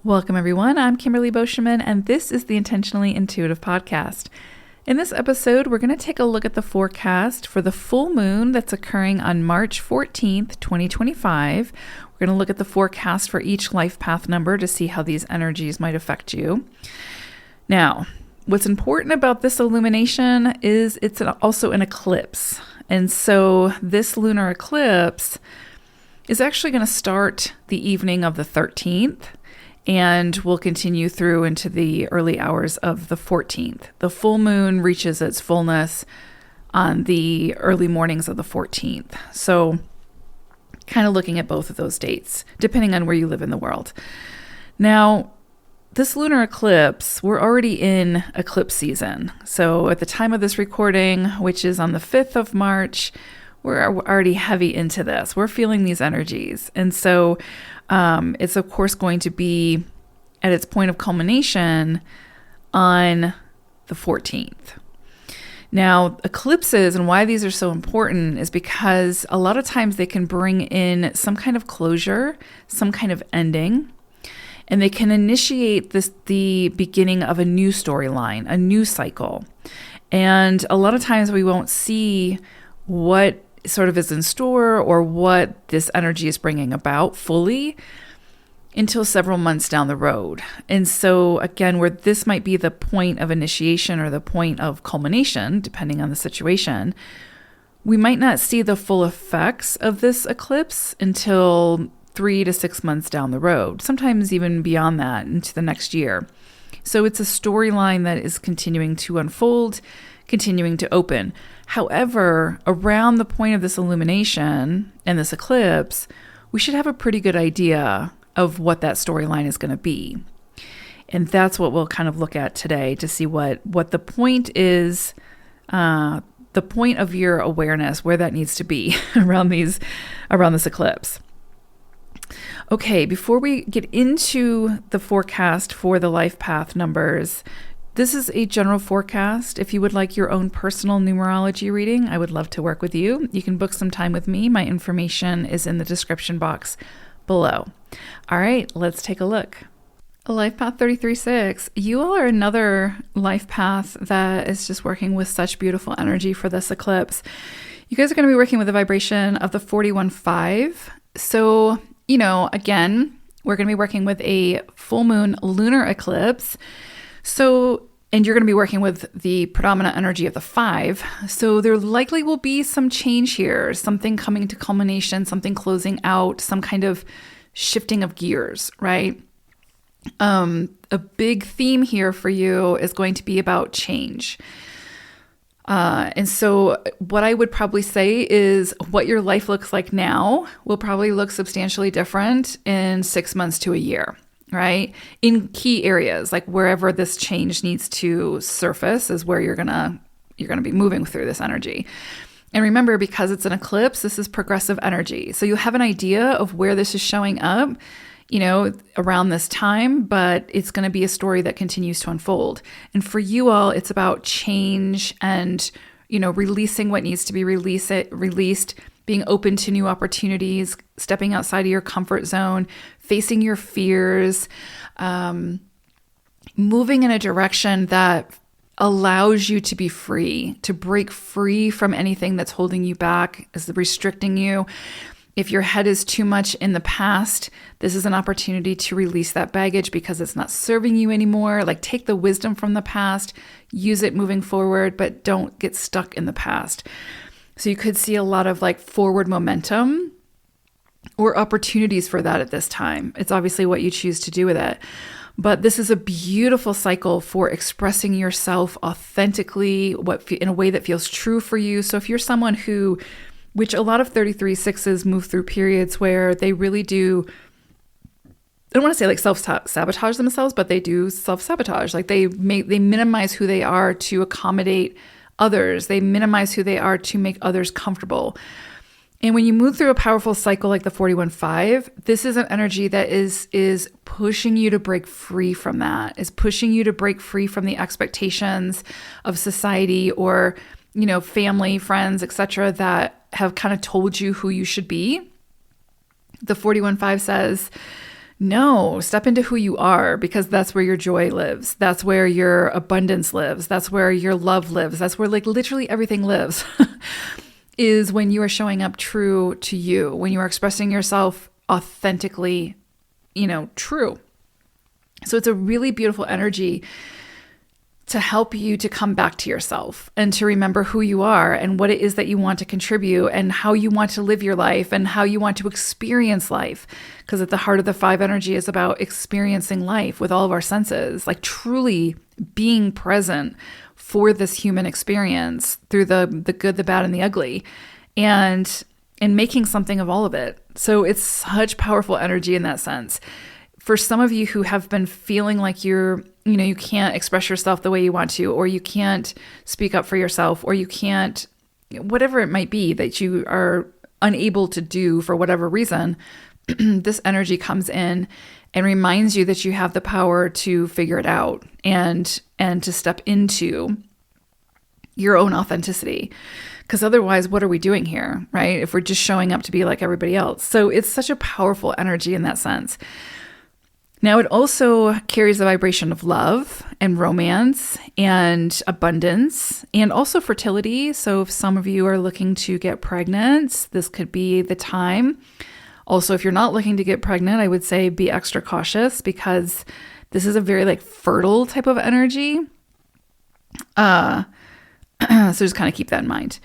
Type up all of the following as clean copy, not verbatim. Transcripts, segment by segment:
Welcome, everyone. I'm Kimberly Boscheman, and this is the Intentionally Intuitive Podcast. In this episode, we're going to take a look at the forecast for the full moon that's occurring on March 14th, 2025. We're going to look at the forecast for each life path number to see how these energies might affect you. Now, what's important about this illumination is it's also an eclipse. And so this lunar eclipse is actually going to start the evening of the 13th. And will continue through into the early hours of the 14th. The full moon reaches its fullness on the early mornings of the 14th. So kind of looking at both of those dates, depending on where you live in the world. Now, this lunar eclipse, we're already in eclipse season. So at the time of this recording, which is on the 5th of March, we're already heavy into this. We're feeling these energies. And so it's, of course, going to be at its point of culmination on the 14th. Now, eclipses and why these are so important is because a lot of times they can bring in some kind of closure, some kind of ending, and they can initiate the beginning of a new storyline, a new cycle. And a lot of times we won't see what sort of is in store or what this energy is bringing about fully until several months down the road. And so again, where this might be the point of initiation or the point of culmination, depending on the situation, we might not see the full effects of this eclipse until 3 to 6 months down the road, sometimes even beyond that into the next year. So it's a storyline that is continuing to unfold, continuing to open. However, around the point of this illumination and this eclipse, we should have a pretty good idea of what that storyline is going to be. And that's what we'll kind of look at today to see what the point is, the point of your awareness, where that needs to be around this eclipse. Okay, before we get into the forecast for the life path numbers, this is a general forecast. If you would like your own personal numerology reading, I would love to work with you. You can book some time with me. My information is in the description box below. All right, let's take a look. Life Path 33-6. You all are another life path that is just working with such beautiful energy for this eclipse. You guys are going to be working with the vibration of the 41-5. So, again, we're going to be working with a full moon lunar eclipse. And you're going to be working with the predominant energy of the 5. So there likely will be some change here, something coming to culmination, something closing out, some kind of shifting of gears, right? A big theme here for you is going to be about change. And so what I would probably say is what your life looks like now will probably look substantially different in 6 months to a year. Right? In key areas, like wherever this change needs to surface is where you're gonna be moving through this energy. And remember, because it's an eclipse, this is progressive energy. So you have an idea of where this is showing up, around this time, but it's going to be a story that continues to unfold. And for you all, it's about change and, releasing what needs to be released, being open to new opportunities, stepping outside of your comfort zone, facing your fears, moving in a direction that allows you to be free, to break free from anything that's holding you back, is restricting you. If your head is too much in the past, this is an opportunity to release that baggage because it's not serving you anymore. Like, take the wisdom from the past, use it moving forward, but don't get stuck in the past. So you could see a lot of forward momentum or opportunities for that at this time. It's obviously what you choose to do with it. But this is a beautiful cycle for expressing yourself authentically, in a way that feels true for you. So if you're someone which a lot of 33-6s move through periods where they really do, I don't want to say self-sabotage themselves, but they do self-sabotage. They minimize who they are to accommodate others. They minimize who they are to make others comfortable. And when you move through a powerful cycle like the 41-5, this is an energy that is pushing you to break free from that, is pushing you to break free from the expectations of society or, family, friends, etc., that have kind of told you who you should be. The 41-5 says, No, step into who you are, because that's where your joy lives. That's where your abundance lives. That's where your love lives. That's where like literally everything lives is when you are showing up true to you, when you are expressing yourself authentically, true. So it's a really beautiful energy to help you to come back to yourself and to remember who you are and what it is that you want to contribute and how you want to live your life and how you want to experience life. Because at the heart of the 5 energy is about experiencing life with all of our senses, like truly being present for this human experience through the good, the bad, and the ugly, and making something of all of it. So it's such powerful energy in that sense. For some of you who have been feeling like you can't express yourself the way you want to, or you can't speak up for yourself, or you can't, whatever it might be that you are unable to do for whatever reason, this energy comes in and reminds you that you have the power to figure it out and to step into your own authenticity. Because otherwise, what are we doing here, right? If we're just showing up to be like everybody else. So it's such a powerful energy in that sense. Now, it also carries the vibration of love and romance and abundance and also fertility. So if some of you are looking to get pregnant, this could be the time. Also, if you're not looking to get pregnant, I would say be extra cautious because this is a very fertile type of energy. So just kind of keep that in mind.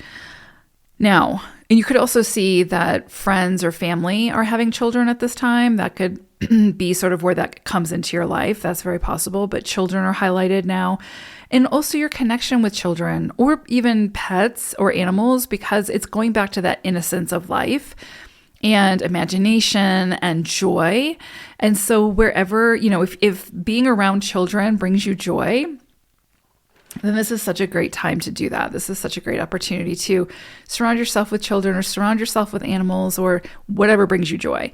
Now, and you could also see that friends or family are having children at this time. That could be sort of where that comes into your life. That's very possible, but children are highlighted now. And also your connection with children or even pets or animals, because it's going back to that innocence of life and imagination and joy. And so wherever, if being around children brings you joy, then this is such a great time to do that. This is such a great opportunity to surround yourself with children or surround yourself with animals or whatever brings you joy.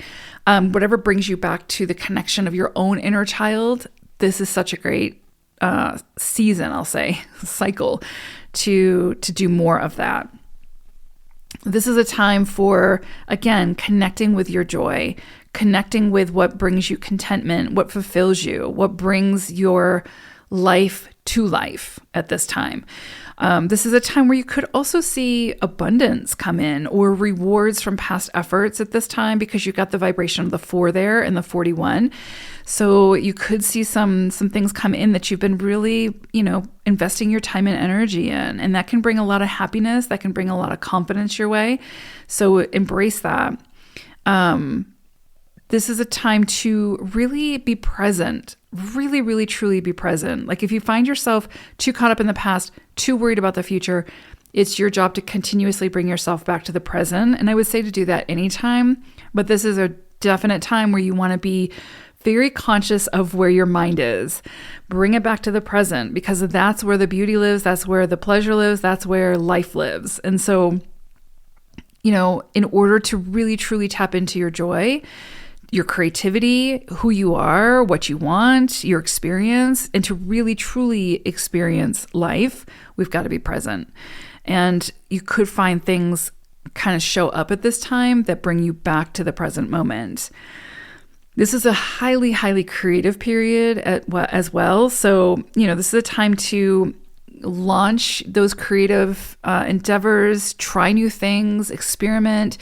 Whatever brings you back to the connection of your own inner child. This is such a great season, I'll say, cycle to do more of that. This is a time for, again, connecting with your joy, connecting with what brings you contentment, what fulfills you, what brings your life to life at this time. This is a time where you could also see abundance come in or rewards from past efforts at this time, because you got the vibration of the 4 there and the 41. So you could see some things come in that you've been really, investing your time and energy in. And that can bring a lot of happiness. That can bring a lot of confidence your way. So embrace that. This is a time to really be present, really, really, truly be present. Like if you find yourself too caught up in the past, too worried about the future, it's your job to continuously bring yourself back to the present. And I would say to do that anytime, but this is a definite time where you want to be very conscious of where your mind is. Bring it back to the present, because that's where the beauty lives. That's where the pleasure lives. That's where life lives. And so, in order to really, truly tap into your joy, your creativity, who you are, what you want, your experience, and to really truly experience life, we've got to be present. And you could find things kind of show up at this time that bring you back to the present moment. This is a highly, highly creative period as well. So, this is a time to launch those creative endeavors, try new things, experiment,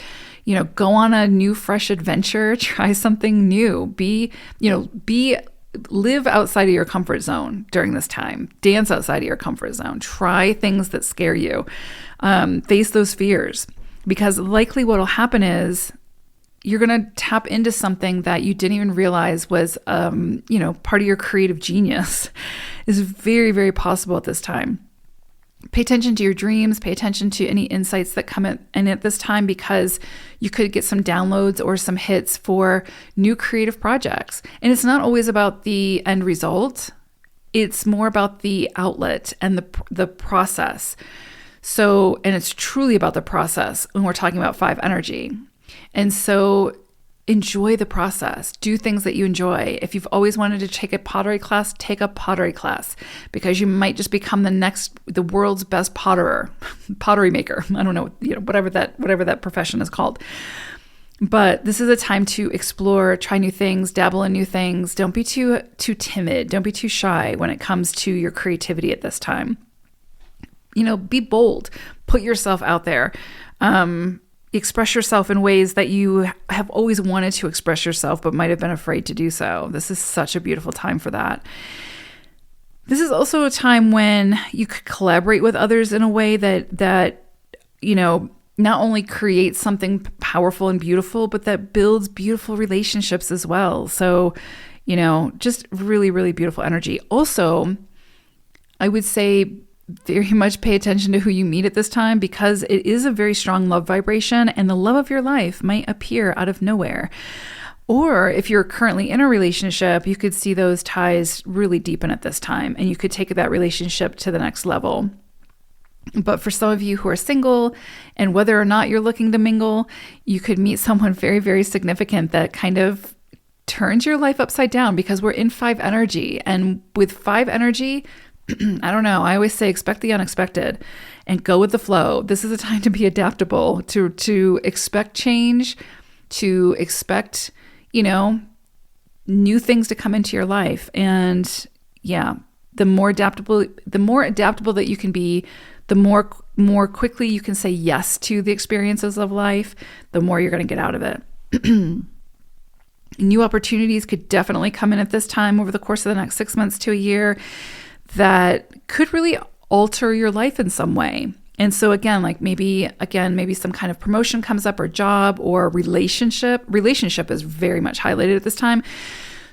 go on a new, fresh adventure, try something new, live outside of your comfort zone during this time, dance outside of your comfort zone, try things that scare you, face those fears, because likely what will happen is you're going to tap into something that you didn't even realize was, part of your creative genius. Is very, very possible at this time. Pay attention to your dreams, pay attention to any insights that come in at this time, because you could get some downloads or some hits for new creative projects. And it's not always about the end result. It's more about the outlet and the process. So, and it's truly about the process when we're talking about 5 energy. And so enjoy the process. Do things that you enjoy. If you've always wanted to take a pottery class, take a pottery class, because you might just become the world's best pottery maker. I don't know, whatever that profession is called. But this is a time to explore, try new things, dabble in new things. Don't be too timid. Don't be too shy when it comes to your creativity at this time. Be bold. Put yourself out there. Express yourself in ways that you have always wanted to express yourself, but might have been afraid to do so. This is such a beautiful time for that. This is also a time when you could collaborate with others in a way that not only creates something powerful and beautiful, but that builds beautiful relationships as well. So, just really, really beautiful energy. Also, I would say very much pay attention to who you meet at this time, because it is a very strong love vibration, and the love of your life might appear out of nowhere. Or if you're currently in a relationship, you could see those ties really deepen at this time, and you could take that relationship to the next level. But for some of you who are single, and whether or not you're looking to mingle, you could meet someone very, very significant that kind of turns your life upside down, because we're in 5 energy. And with 5 energy, I don't know, I always say expect the unexpected and go with the flow. This is a time to be adaptable, to expect change, to expect, new things to come into your life. And yeah, the more adaptable that you can be, the more quickly you can say yes to the experiences of life, the more you're going to get out of it. New opportunities could definitely come in at this time over the course of the next 6 months to a year that could really alter your life in some way. And so again, maybe some kind of promotion comes up, or job, or relationship. Relationship is very much highlighted at this time.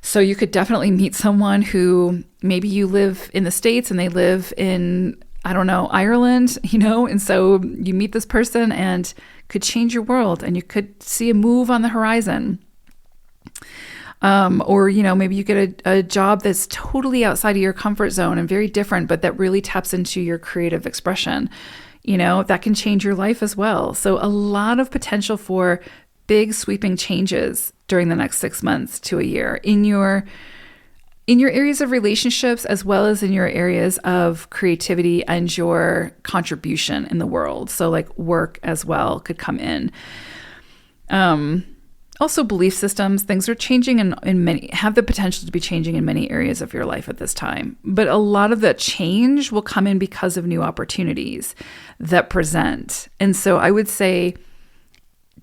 So you could definitely meet someone who maybe you live in the States and they live in, I don't know, Ireland, and so you meet this person and could change your world, and you could see a move on the horizon. Or, maybe you get a job that's totally outside of your comfort zone and very different, but that really taps into your creative expression. That can change your life as well. So a lot of potential for big sweeping changes during the next 6 months to a year in your areas of relationships, as well as in your areas of creativity and your contribution in the world. So work as well could come in. Also, belief systems, things are changing have the potential to be changing in many areas of your life at this time. But a lot of that change will come in because of new opportunities that present. And so I would say,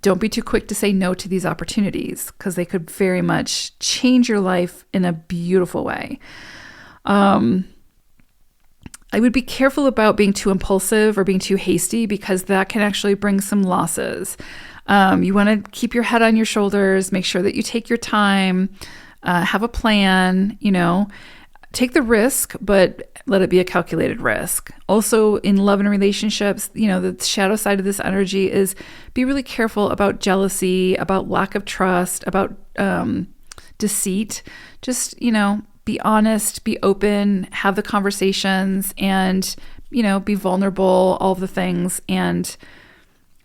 don't be too quick to say no to these opportunities, because they could very much change your life in a beautiful way. I would be careful about being too impulsive or being too hasty, because that can actually bring some losses. You want to keep your head on your shoulders, make sure that you take your time, have a plan, take the risk, but let it be a calculated risk. Also in love and relationships, the shadow side of this energy is be really careful about jealousy, about lack of trust, about deceit. Just, be honest, be open, have the conversations, and, be vulnerable, all the things, and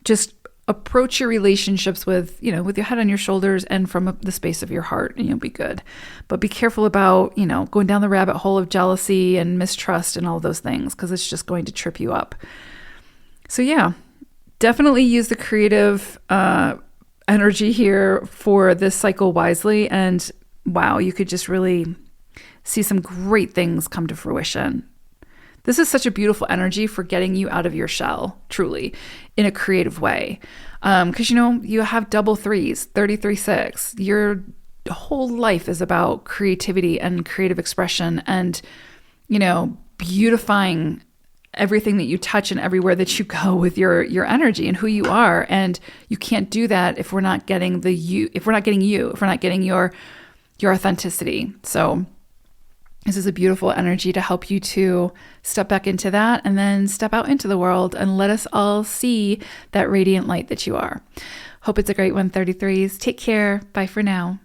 just approach your relationships with your head on your shoulders and from the space of your heart, and you'll be good. But be careful about, going down the rabbit hole of jealousy and mistrust and all those things, because it's just going to trip you up. So yeah, definitely use the creative energy here for this cycle wisely. And wow, you could just really see some great things come to fruition. This is such a beautiful energy for getting you out of your shell, truly, in a creative way. Because, you have double 3s, 33-6. Your whole life is about creativity and creative expression and, beautifying everything that you touch and everywhere that you go with your energy and who you are. And you can't do that if we're not getting if we're not getting your authenticity. So this is a beautiful energy to help you to step back into that and then step out into the world and let us all see that radiant light that you are. Hope it's a great one, 33s. Take care. Bye for now.